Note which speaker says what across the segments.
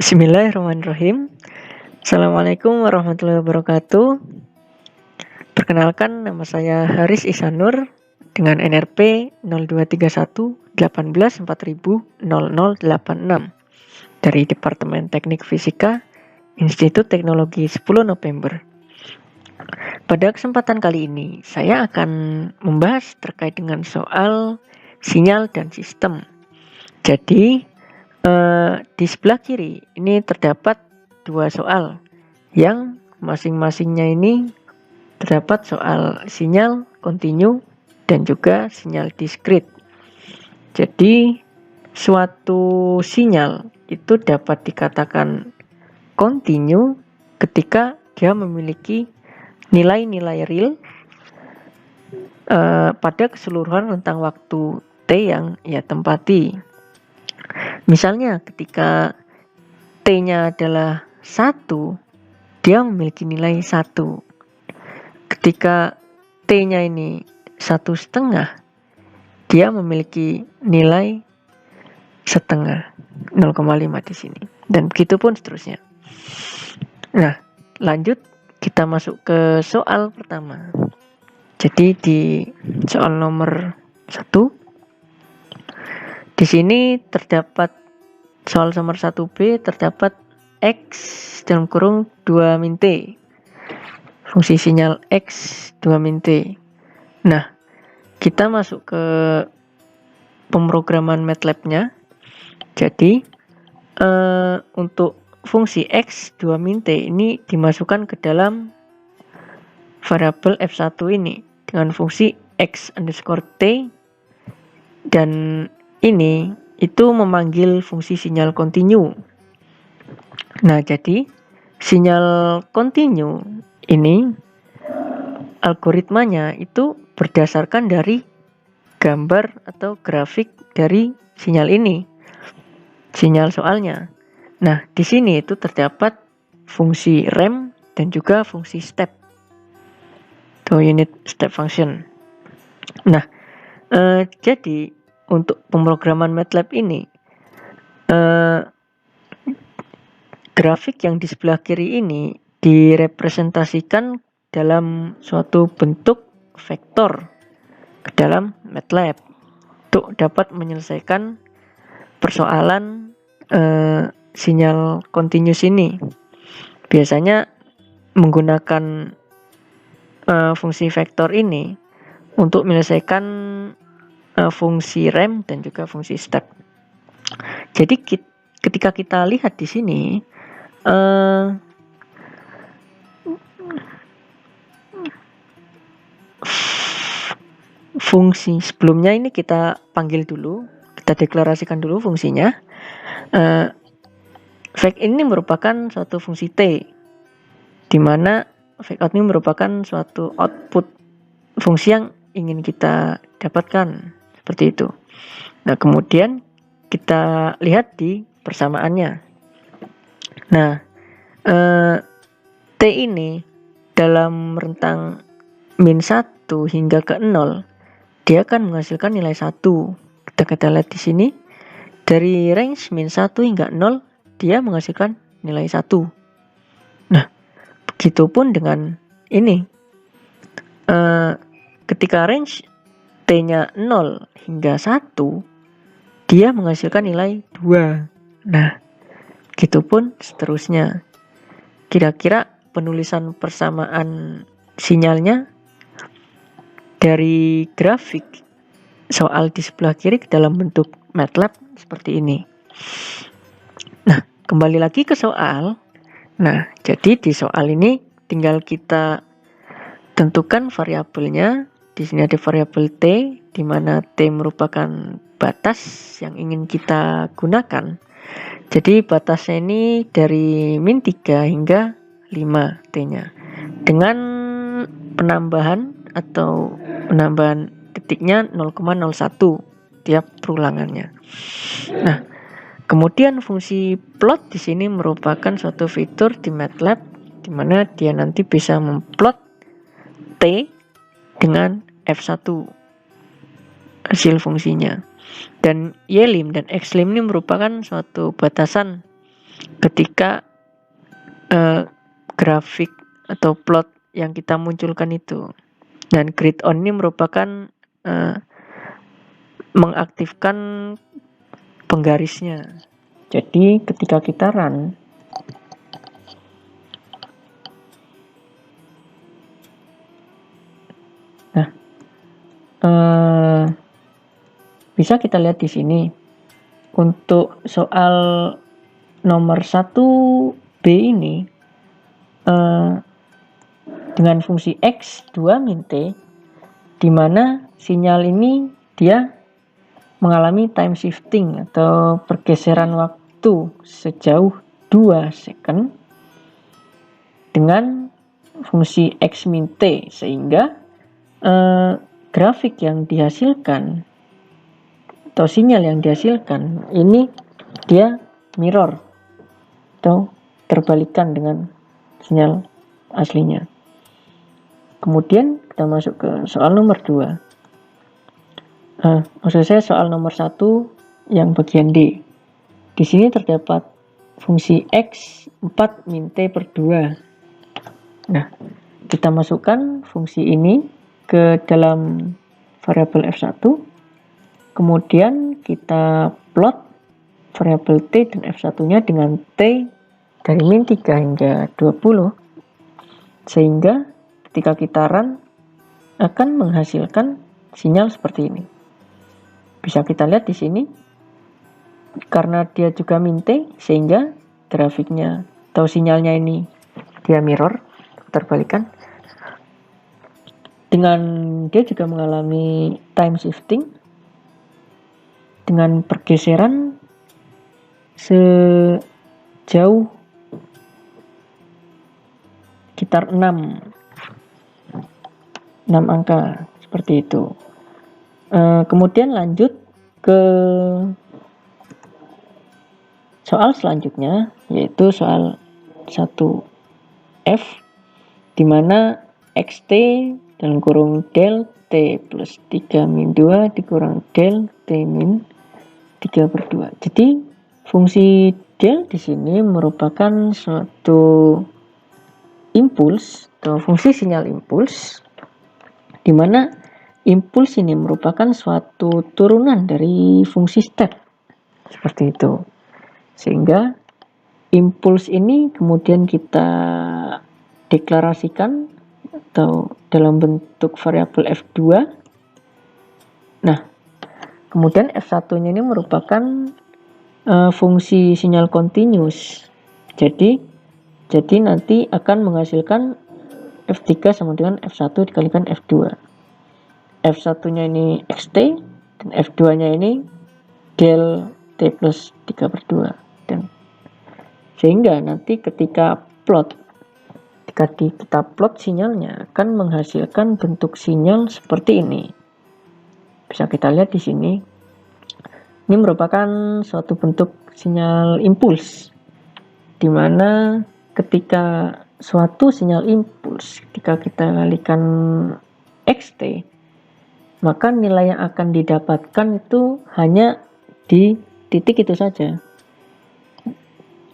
Speaker 1: Bismillahirrahmanirrahim. Assalamualaikum warahmatullahi wabarakatuh. Perkenalkan, nama saya Haris Ihsanur dengan NRP 023118400086 dari Departemen Teknik Fisika Institut Teknologi 10 November. Pada kesempatan kali ini, saya akan membahas terkait dengan soal sinyal dan sistem. Jadi, di sebelah kiri ini terdapat dua soal yang masing-masingnya ini terdapat soal sinyal kontinu dan juga sinyal diskrit. Jadi suatu sinyal itu dapat dikatakan kontinu ketika dia memiliki nilai-nilai real pada keseluruhan rentang waktu T yang ia tempati. Misalnya ketika T-nya adalah 1, dia memiliki nilai 1. Ketika T-nya ini 1,5, dia memiliki nilai 0,5, 0,5 di sini. Dan begitu pun seterusnya. Nah, lanjut kita masuk ke soal pertama. Jadi di soal nomor 1, di sini terdapat soal nomor 1B terdapat X dalam kurung 2 min T. Fungsi sinyal X 2 min T. Nah, kita masuk ke pemrograman MATLAB-nya. Jadi, untuk fungsi X 2 min T ini dimasukkan ke dalam variabel F1 ini dengan fungsi X underscore T, dan ini itu memanggil fungsi sinyal kontinu. Nah, jadi sinyal kontinu ini algoritmanya itu berdasarkan dari gambar atau grafik dari sinyal ini, sinyal soalnya. Nah, di sini itu terdapat fungsi ramp dan juga fungsi step atau unit step function. Nah, jadi untuk pemrograman MATLAB ini, grafik yang di sebelah kiri ini direpresentasikan dalam suatu bentuk vektor ke dalam MATLAB untuk dapat menyelesaikan persoalan sinyal kontinus ini. Biasanya menggunakan fungsi vektor ini untuk menyelesaikan fungsi ramp dan juga fungsi step. Jadi ketika kita lihat di sini, fungsi sebelumnya ini kita panggil dulu, kita deklarasikan dulu fungsinya. Vec ini merupakan suatu fungsi T, di mana vec out ini merupakan suatu output fungsi yang ingin kita dapatkan. Seperti itu. Nah, kemudian kita lihat di persamaannya. Nah, T ini dalam rentang min 1 hingga ke 0, dia akan menghasilkan nilai 1. Kita lihat di sini, dari range min 1 hingga 0, dia menghasilkan nilai 1. Nah, begitupun dengan ini. Ketika range T-nya 0 hingga 1, dia menghasilkan nilai 2. Nah, gitu pun seterusnya. Kira-kira penulisan persamaan sinyalnya dari grafik soal di sebelah kiri ke dalam bentuk MATLAB seperti ini. Nah, kembali lagi ke soal. Nah, jadi di soal ini tinggal kita tentukan variabelnya. Di sini ada variabel T, di mana T merupakan batas yang ingin kita gunakan. Jadi batasnya ini dari min 3 hingga 5 T-nya. Dengan penambahan detiknya 0,01 tiap perulangannya. Nah, kemudian fungsi plot di sini merupakan suatu fitur di MATLAB di mana dia nanti bisa memplot T dengan F1. hasil fungsinya. Dan Y-lim dan X-lim ini merupakan suatu batasan ketika grafik atau plot yang kita munculkan itu. Dan grid on ini merupakan mengaktifkan penggarisnya. Jadi ketika kita run, bisa kita lihat di sini untuk soal nomor 1B ini dengan fungsi X 2 min T, di mana sinyal ini dia mengalami time shifting atau pergeseran waktu sejauh 2 second dengan fungsi X min T, sehingga grafik yang dihasilkan atau sinyal yang dihasilkan ini dia mirror atau terbalikan dengan sinyal aslinya. Kemudian kita masuk ke soal nomor 2. Maksud saya soal nomor 1 yang bagian D. Di sini terdapat fungsi X 4 min T per 2. Nah, kita masukkan fungsi ini ke dalam variabel F1. Kemudian kita plot variabel T dan F1-nya dengan T dari min 3 hingga 20. Sehingga ketika kita run akan menghasilkan sinyal seperti ini. Bisa kita lihat di sini, karena dia juga min T, sehingga grafiknya atau sinyalnya ini dia mirror, terbalikan. Dengan dia juga mengalami time shifting dengan pergeseran sejauh sekitar 6 angka seperti itu. Kemudian lanjut ke soal selanjutnya, yaitu soal 1F, di mana xt dalam kurung del T plus 3 min 2 dikurang del T min 3 per 2. Jadi fungsi del di sini merupakan suatu impuls atau fungsi sinyal impuls, di mana impuls ini merupakan suatu turunan dari fungsi step seperti itu. Sehingga impuls ini kemudian kita deklarasikan atau dalam bentuk variabel F2. Nah, kemudian F1-nya ini merupakan fungsi sinyal continuous. Jadi nanti akan menghasilkan F3 sama dengan F1 dikalikan F2. F1-nya ini xt dan F2-nya ini del T plus 3 per 2. Dan sehingga nanti ketika kita plot sinyalnya akan menghasilkan bentuk sinyal seperti ini. Bisa kita lihat di sini. Ini merupakan suatu bentuk sinyal impuls, di mana ketika suatu sinyal impuls ketika kita kalikan xt, maka nilai yang akan didapatkan itu hanya di titik itu saja.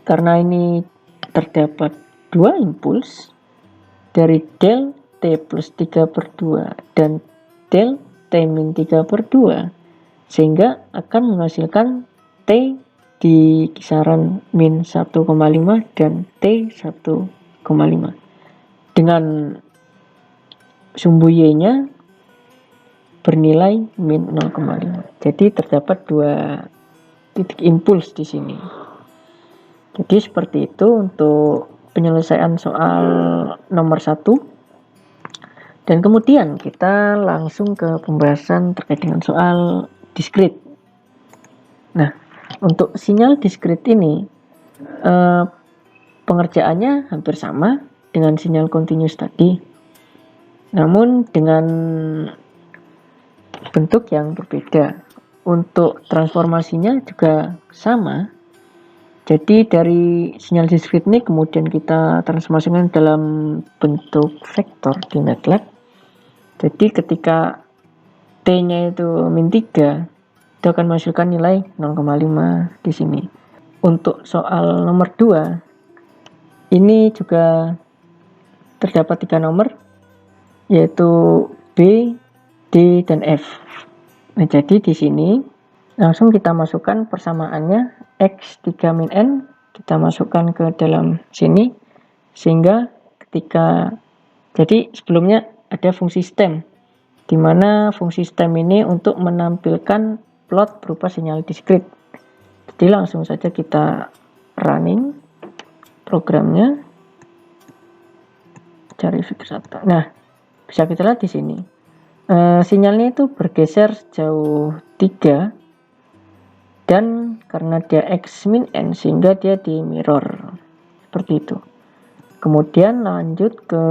Speaker 1: Karena ini terdapat dua impuls dari del T plus 3 per 2 dan del T min 3 per 2, sehingga akan menghasilkan T di kisaran min 1,5 dan T 1,5 dengan sumbu Y-nya bernilai min 0,5. Jadi terdapat dua titik impuls di sini. Jadi seperti itu untuk penyelesaian soal nomor 1. Dan kemudian kita langsung ke pembahasan terkait dengan soal discrete. Nah, untuk sinyal discrete ini pengerjaannya hampir sama dengan sinyal continuous tadi, namun dengan bentuk yang berbeda. Untuk transformasinya juga sama. Jadi dari sinyal discrete ini kemudian kita transformasikan dalam bentuk vektor di MATLAB. Jadi ketika T-nya itu min 3, itu akan menghasilkan nilai 0,5 di sini. Untuk soal nomor 2, ini juga terdapat 3 nomor, yaitu B, D, dan F. Nah, jadi di sini langsung kita masukkan persamaannya X3 min N, kita masukkan ke dalam sini, sehingga ketika, jadi sebelumnya ada fungsi stem, di mana fungsi stem ini untuk menampilkan plot berupa sinyal diskrit. Jadi langsung saja kita running programnya, cari figure 1. Nah, bisa kita lihat di sini sinyalnya itu bergeser sejauh 3, dan karena dia X min N sehingga dia di mirror seperti itu. Kemudian lanjut ke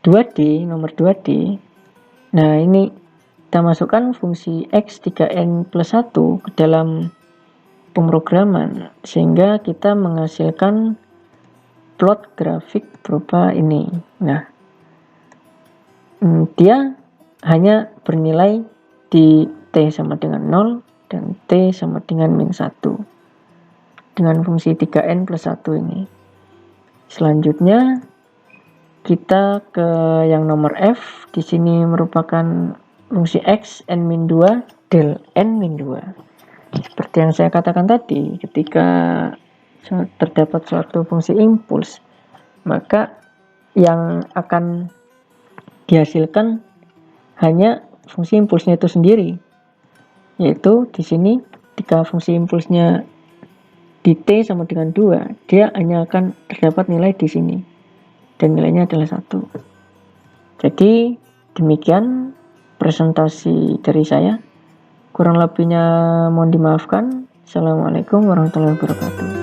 Speaker 1: 2D, nomor 2D. Nah, ini kita masukkan fungsi X3N plus 1 ke dalam pemrograman, sehingga kita menghasilkan plot grafik berupa ini. Nah, dia hanya bernilai di T sama dengan 0 dan T sama dengan min 1 dengan fungsi 3N plus 1 ini. Selanjutnya kita ke yang nomor F. Di sini merupakan fungsi X N min 2 del N min 2. Seperti yang saya katakan tadi, ketika terdapat suatu fungsi impuls, maka yang akan dihasilkan hanya fungsi impulsnya itu sendiri, yaitu di sini ketika fungsi impulsnya di T sama dengan 2, dia hanya akan terdapat nilai di sini dan nilainya adalah 1. Jadi demikian presentasi dari saya, kurang lebihnya mohon dimaafkan. Assalamualaikum warahmatullahi wabarakatuh.